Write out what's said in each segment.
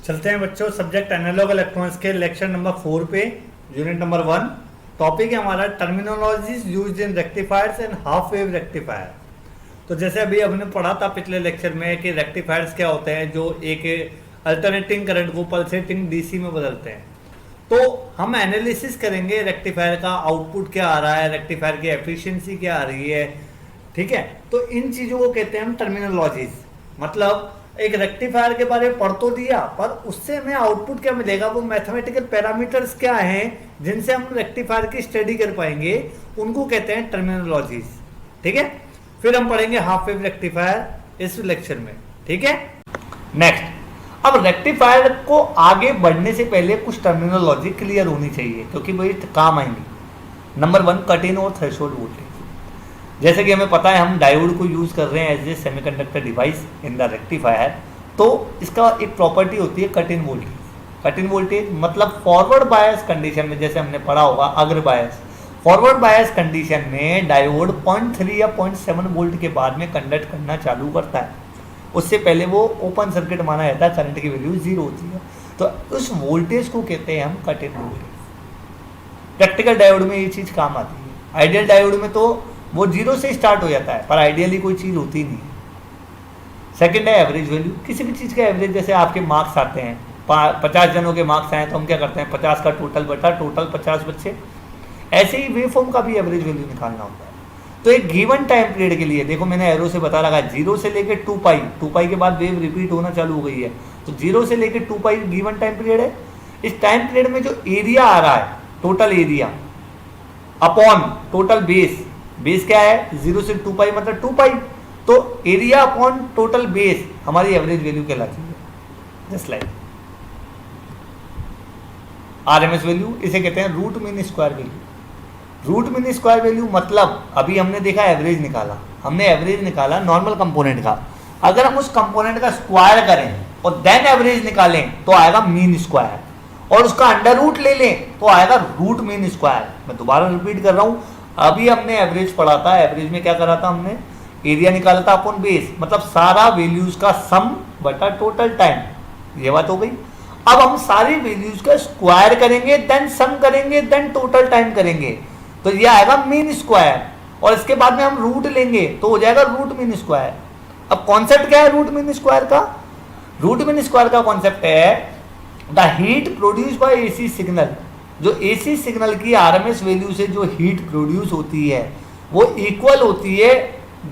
चलते हैं बच्चों सब्जेक्ट एनालॉग इलेक्ट्रॉनिक्स के लेक्चर नंबर 4 पे। यूनिट नंबर 1 टॉपिक है हमारा terminologies used in rectifiers and half wave rectifier. तो जैसे अभी हमने पढ़ा था पिछले लेक्चर में कि रेक्टिफायर्स क्या होते हैं जो एक अल्टरनेटिंग करंट को पल्सेटिंग डीसी में बदलते हैं। तो हम एनालिसिस करेंगे रेक्टिफायर का आउटपुट क्या आ रहा है, रेक्टिफायर की एफिशिएंसी क्या आ रही है, ठीक है। तो इन चीज़ों को कहते हैं हम टर्मिनोलॉजीज। मतलब एक रेक्टिफायर के बारे में पढ़ तो दिया, पर उससे हमें आउटपुट क्या मिलेगा, वो मैथमेटिकल पैरामीटर्स क्या हैं जिनसे हम रेक्टिफायर की स्टडी कर पाएंगे, उनको कहते हैं टर्मिनोलॉजीज, ठीक है। फिर हम पढ़ेंगे हाफ वेव रेक्टिफायर इस लेक्चर में, ठीक है। नेक्स्ट, अब रेक्टिफायर को आगे बढ़ने से पहले कुछ टर्मिनोलॉजी क्लियर होनी चाहिए क्योंकि वही काम आएंगी। नंबर 1 कट इन और थ्रेशोल्ड वोल्टेज। जैसे कि हमें पता है हम डायोड को यूज़ कर रहे हैं as a semiconductor device in the rectifier, तो इसका एक प्रॉपर्टी होती है cut in voltage. Cut in voltage मतलब फॉरवर्ड बायस कंडीशन में, जैसे हमने पढ़ा होगा अग्र बायस, फॉरवर्ड बायस कंडीशन में डायोड 0.3 या 0.7 वोल्ट के बाद में कंडक्ट करना चालू करता है। उससे पहले वो ओपन सर्किट माना जाता है, करंट की वैल्यू 0 होती है। तो उस वोल्टेज को कहते हैं हम cut in voltage. Practical diode में ये चीज़ काम आती है। आइडियल डायोड में तो वो 0 से स्टार्ट हो जाता है, पर आइडियली कोई चीज़ होती नहीं है। सेकंड है एवरेज वैल्यू। किसी भी चीज़ का एवरेज, जैसे आपके मार्क्स आते हैं 50 जनों के मार्क्स आए तो हम क्या करते हैं 50 का टोटल बटा टोटल 50 बच्चे। ऐसे ही वेव फॉर्म का भी एवरेज वैल्यू निकालना होता है। तो एक गिवन टाइम पीरियड के लिए देखो मैंने एरो से बता रखा है 0 से लेकर 2 पाई के बाद वेव रिपीट होना चालू हो गई है, तो 0 से लेकर 2 पाई गिवन टाइम पीरियड है। इस टाइम पीरियड में जो एरिया आ रहा है, total area upon total base, base क्या है 0 से 2 पाई मतलब 2 पाई, तो एरिया अपॉन टोटल बेस हमारी एवरेज वैल्यू कहलाती है। जस्ट लाइक आरएमएस वैल्यू, इसे कहते हैं root mean square value. Root mean square value मतलब अभी हमने देखा एवरेज निकाला, हमने एवरेज निकाला नॉर्मल कंपोनेंट का। अगर हम उस कंपोनेंट का स्क्वायर करें और देन एवरेज निकालें तो आएगा मीन स्क्वायर, और उसका अंडर रूट ले लें तो आएगा रूट मीन स्क्वायर। मैं दोबारा रिपीट कर रहा हूं, अभी हमने एवरेज पढ़ा था, एवरेज में क्या करा था हमने, एरिया निकाला था अपॉन बेस, मतलब सारा वैल्यूज का सम बटा टोटल टाइम, ये बात हो गई। अब हम सारी वैल्यूज का स्क्वायर करेंगे, देन सम करेंगे, देन टोटल टाइम करेंगे, तो ये आएगा मीन स्क्वायर, और इसके बाद में हम रूट लेंगे तो हो जाएगा रूट मीन स्क्वायर। अब कॉन्सेप्ट क्या है रूट मीन स्क्वायर का? रूट मीन स्क्वायर का कॉन्सेप्ट है the heat produce by AC signal. जो एसी सिग्नल की आरएमएस वैल्यू से जो हीट प्रोड्यूस होती है वो इक्वल होती है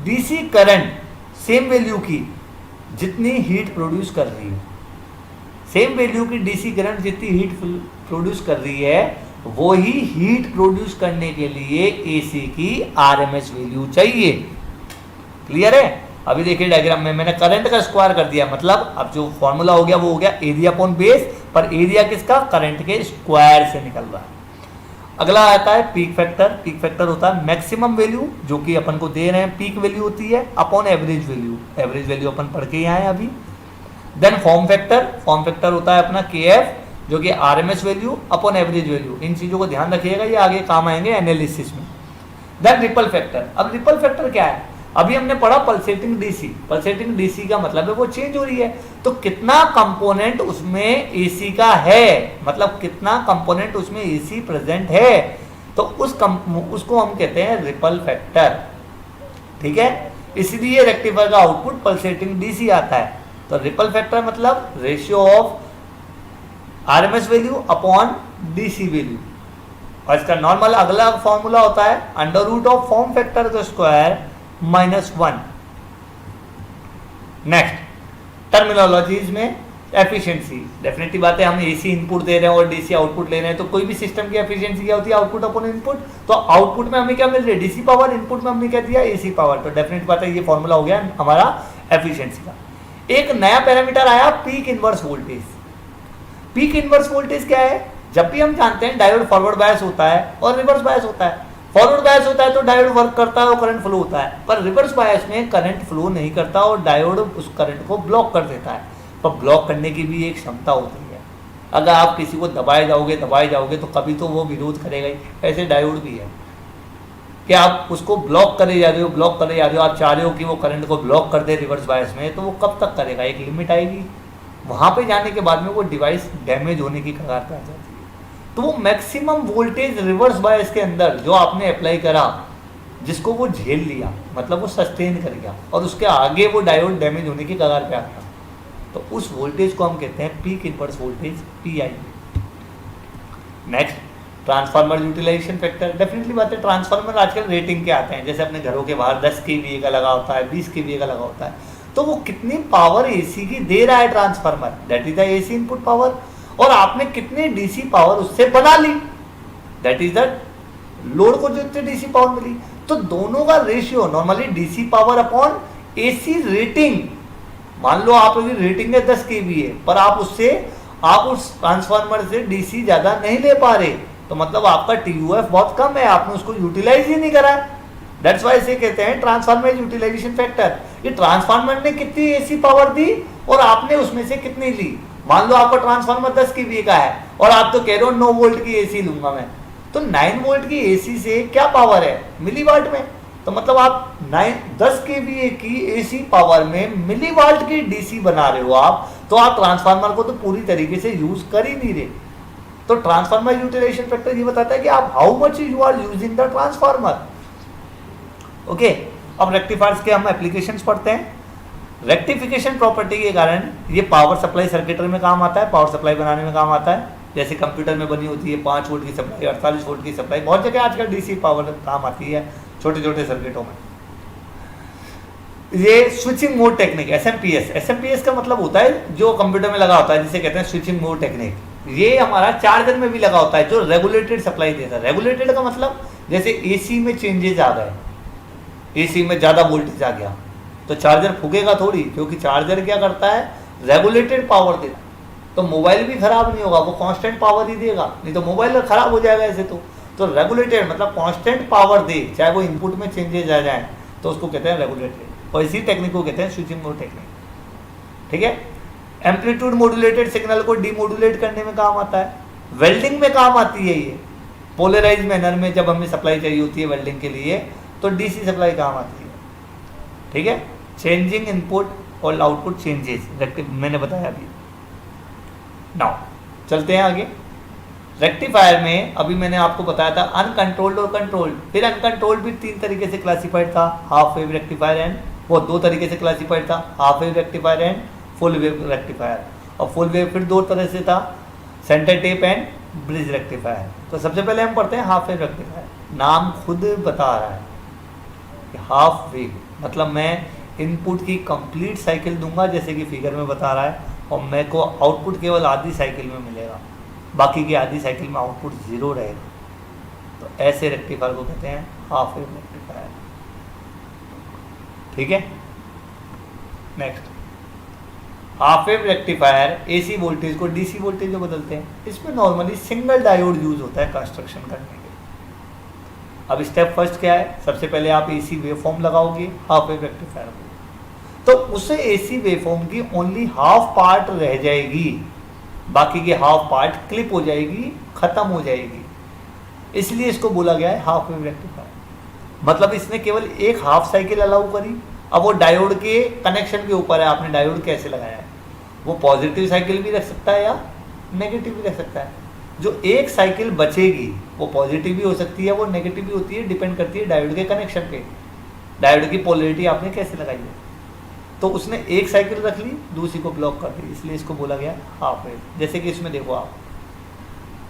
डीसी करंट सेम वैल्यू की जितनी हीट प्रोड्यूस कर रही है। सेम वैल्यू की डीसी करंट जितनी हीट प्रोड्यूस कर रही है वो ही हीट प्रोड्यूस करने के लिए एसी की आरएमएस वैल्यू चाहिए। क्लियर है? अभी देखिए डायग्राम में मैंने करंट का स्क्वायर कर दिया, मतलब अब जो फॉर्मूला हो गया वो हो गया एरिया अपॉन बेस, पर एरिया किसका, करंट के स्क्वायर से निकल रहा है। अगला आता है पीक फैक्टर। पीक फैक्टर होता है मैक्सिमम वैल्यू जो कि अपन को दे रहे हैं, पीक वैल्यू होती है upon average value. Average value अपन पढ़ के ही आए अभी। Then form factor. Form factor होता है अपना KF जो कि RMS value upon average value. इन चीज़ों को ध्यान रखिएगा, ये आगे काम आएंगे एनालिसिस में। Then ripple factor. अब रिपल फैक्टर क्या है? अभी हमने पढ़ा पल्सेटिंग डीसी। पल्सेटिंग डीसी का मतलब है वो चेंज हो रही है, तो कितना कंपोनेंट उसमें एसी का है, मतलब कितना कंपोनेंट उसमें एसी प्रेजेंट है, तो उसको हम कहते हैं रिपल फैक्टर, ठीक है। इसलिए रेक्टिफायर का आउटपुट पल्सेटिंग डीसी आता है। तो रिपल फैक्टर मतलब ratio of RMS value upon DC value, और इसका नॉर्मल अगला फॉर्मूला होता है under root of form factor का स्क्वायर -1। नेक्स्ट, टर्मिनोलॉजीज में एफिशिएंसी। डेफिनेटली बात है, हम एसी इनपुट दे रहे हैं और डीसी आउटपुट ले रहे हैं, तो कोई भी सिस्टम की एफिशिएंसी क्या होती है, आउटपुट अपॉन इनपुट। तो आउटपुट में हमें क्या मिल रही है, डीसी पावर, इनपुट में हमने क्या दिया, एसी पावर। तो डेफिनेटली बात है ये फॉर्मूला हो गया हमारा एफिशिएंसी का। एक नया पैरामीटर आया peak inverse voltage. Peak inverse voltage क्या है? जब भी हम जानते हैं डायोड फॉरवर्ड बायस होता है और रिवर्स बायस होता है। फॉरवर्ड बायस होता है तो डायोड वर्क करता है और करंट फ्लो होता है, पर रिवर्स बायस में करंट फ्लो नहीं करता और डायोड उस करंट को ब्लॉक कर देता है। पर ब्लॉक करने की भी एक क्षमता होती है, अगर आप किसी को दबाए जाओगे तो कभी तो वो विरोध करेगा ही। ऐसे डायोड भी है कि आप उसको ब्लॉक करे जा रहे हो, आप चाह रहे हो कि वो करंट को ब्लॉक कर दे रिवर्स बायस में, तो वो कब तक करेगा, एक लिमिट आएगी, वहाँ पे जाने के बाद में वो डिवाइस डैमेज होने की कगार पे आ जाती है। तो वो मैक्सिमम वोल्टेज रिवर्स बायस के अंदर जो आपने अप्लाई करा, जिसको वो झेल लिया, मतलब वो सस्टेन कर गया और उसके आगे वो डायोड डैमेज होने की कगार पे आ गया, तो उस वोल्टेज को हम कहते हैं peak inverse voltage, PI। Next, transformer utilization factor. Definitely बात है, ट्रांसफार्मर आजकल रेटिंग के आते हैं, जैसे अपने घरों के बाहर 10 kVA का लगा होता है, 20 kVA का लगा होता है, तो वो कितनी पावर AC की दे रहा है transformer, that is the AC input power, और आपने कितनी DC पावर उससे बना ली, दैट इज द लोड को जो इतनी DC पावर मिली। तो दोनों का ratio normally DC power upon AC rating, मान लो आपकी रेटिंग है 10 kVA, पर आप उस ट्रांसफार्मर से DC ज्यादा नहीं ले पा रहे, तो मतलब आपका TUF बहुत कम है, आपने उसको यूटिलाइज ही नहीं करा। दैट्स वाई इसे कहते हैं ट्रांसफार्मर यूटिलाइजेशन फैक्टर। ये ट्रांसफार्मर ने कितनी AC पावर दी और आपने उसमें से कितनी ली। मान लो आपका ट्रांसफार्मर 10 kVA का है और आप तो कह रहे हो 9 वोल्ट की AC लूंगा मैं, तो 9 वोल्ट की AC से क्या पावर है, मिलीवाट में, तो मतलब आप 10 kVA की AC पावर में मिलीवाट की DC बना रहे हो आप, तो आप ट्रांसफार्मर को तो पूरी तरीके से यूज कर ही नहीं रहे। तो ट्रांसफार्मर यूटिलाइजेशन फैक्टर ये बताता है कि आप how much you are using the transformer. Okay, अब रेक्टिफायर्स के हम एप्लीकेशंस पढ़ते हैं। रेक्टिफिकेशन प्रॉपर्टी के कारण ये पावर सप्लाई सर्किटरी में काम आता है, पावर सप्लाई बनाने में काम आता है, जैसे कंप्यूटर में बनी होती है 5 वोल्ट की सप्लाई, 48 वोल्ट की सप्लाई, बहुत जगह आजकल DC पावर काम आती है छोटे छोटे सर्किटों में। ये स्विचिंग मोड टेक्निक, SMPS का मतलब होता है जो कंप्यूटर में लगा होता है, जिसे कहते हैं स्विचिंग मोड टेक्निक। ये हमारा चार्जर में भी लगा होता है जो रेगुलेटेड सप्लाई देता है। रेगुलेटेड का मतलब जैसे AC में चेंजेस आ गए, AC में ज़्यादा वोल्टेज आ गया, तो चार्जर फूकेगा थोड़ी, क्योंकि चार्जर क्या करता है, रेगुलेटेड पावर देता है। तो मोबाइल भी खराब नहीं होगा, वो कांस्टेंट पावर ही देगा, नहीं तो मोबाइल खराब हो जाएगा ऐसे। तो रेगुलेटेड मतलब कांस्टेंट पावर दे, चाहे वो इनपुट में चेंजेस आ जाए, तो उसको कहते हैं रेगुलेटेड, और इसी टेक्निक को कहते हैं स्विचिंग मोड टेक्निक। ठीक है, एम्पलीट्यूड मॉड्यूलेटेड सिग्नल को डीमॉड्यूलेट करने में काम आता है, वेल्डिंग में काम आती है ये, पोलराइज मैनर में जब हमें सप्लाई चाहिए होती है वेल्डिंग के लिए, तो DC सप्लाई काम आती है। ठीक है, चेंजिंग इनपुट और आउटपुट चेंजेस, मैंने बताया अभी। नाउ चलते हैं आगे। रेक्टिफायर में अभी मैंने आपको बताया था अनकंट्रोल्ड और कंट्रोल्ड, फिर अनकंट्रोल्ड भी 3 तरीके से क्लासिफाइड था, हाफ वेव रेक्टिफायर एंड, वो 2 तरीके से क्लासिफाइड था, half wave rectifier and full wave rectifier, और फुल वेव फिर 2 तरह से था, centre tap and bridge rectifier. तो सबसे पहले हम पढ़ते हैं हाफ वेव रेक्टिफायर। नाम खुद बता रहा है कि हाफ वेव मतलब मैं इनपुट की कंप्लीट साइकिल दूंगा, जैसे कि फिगर में बता रहा है, और मेरे को आउटपुट केवल आधी साइकिल में मिलेगा, बाकी की आधी साइकिल में आउटपुट 0 रहेगा। तो ऐसे रेक्टिफायर को कहते हैं हाफ वेव रेक्टिफायर। ठीक है, next, half wave rectifier AC voltage को DC वोल्टेज में बदलते हैं। इसमें नॉर्मली सिंगल डायोड यूज होता है कंस्ट्रक्शन करने के। अब स्टेप फर्स्ट क्या है, सबसे पहले आप AC वेवफॉर्म लगाओगे हाफ वेव रेक्टिफायर को, तो उसे AC वेवफॉर्म की ओनली हाफ पार्ट रह जाएगी, बाकी की हाफ पार्ट क्लिप हो जाएगी, खत्म हो जाएगी, इसलिए इसको बोला गया है हाफ वेव रेक्टिफायर। मतलब इसने केवल एक हाफ साइकिल अलाउ करी। अब वो डायोड के कनेक्शन के ऊपर है, आपने डायोड कैसे लगाया है, वो पॉजिटिव साइकिल भी रख सकता है या नेगेटिव भी रख सकता है। जो एक साइकिल बचेगी वो पॉजिटिव भी हो सकती है, वो नेगेटिव भी होती है, डिपेंड करती है डायोड के कनेक्शन पे, डायोड की पोलैरिटी आपने कैसे लगाई है। तो उसने एक साइकिल रख ली, दूसरी को ब्लॉक कर दी, इसलिए इसको बोला गया हाफ वेव। जैसे कि इसमें देखो आप,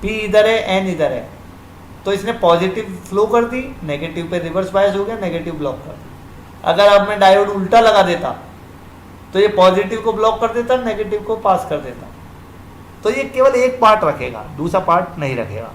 P इधर है, N इधर है, तो इसने पॉजिटिव फ्लो कर दी, नेगेटिव पे रिवर्स बायस हो गया, नेगेटिव ब्लॉक कर दी। अगर अब मैं डायोड उल्टा लगा देता तो ये पॉजिटिव को ब्लॉक कर देता, नेगेटिव को पास कर देता। तो ये केवल एक पार्ट रखेगा, दूसरा पार्ट नहीं रखेगा।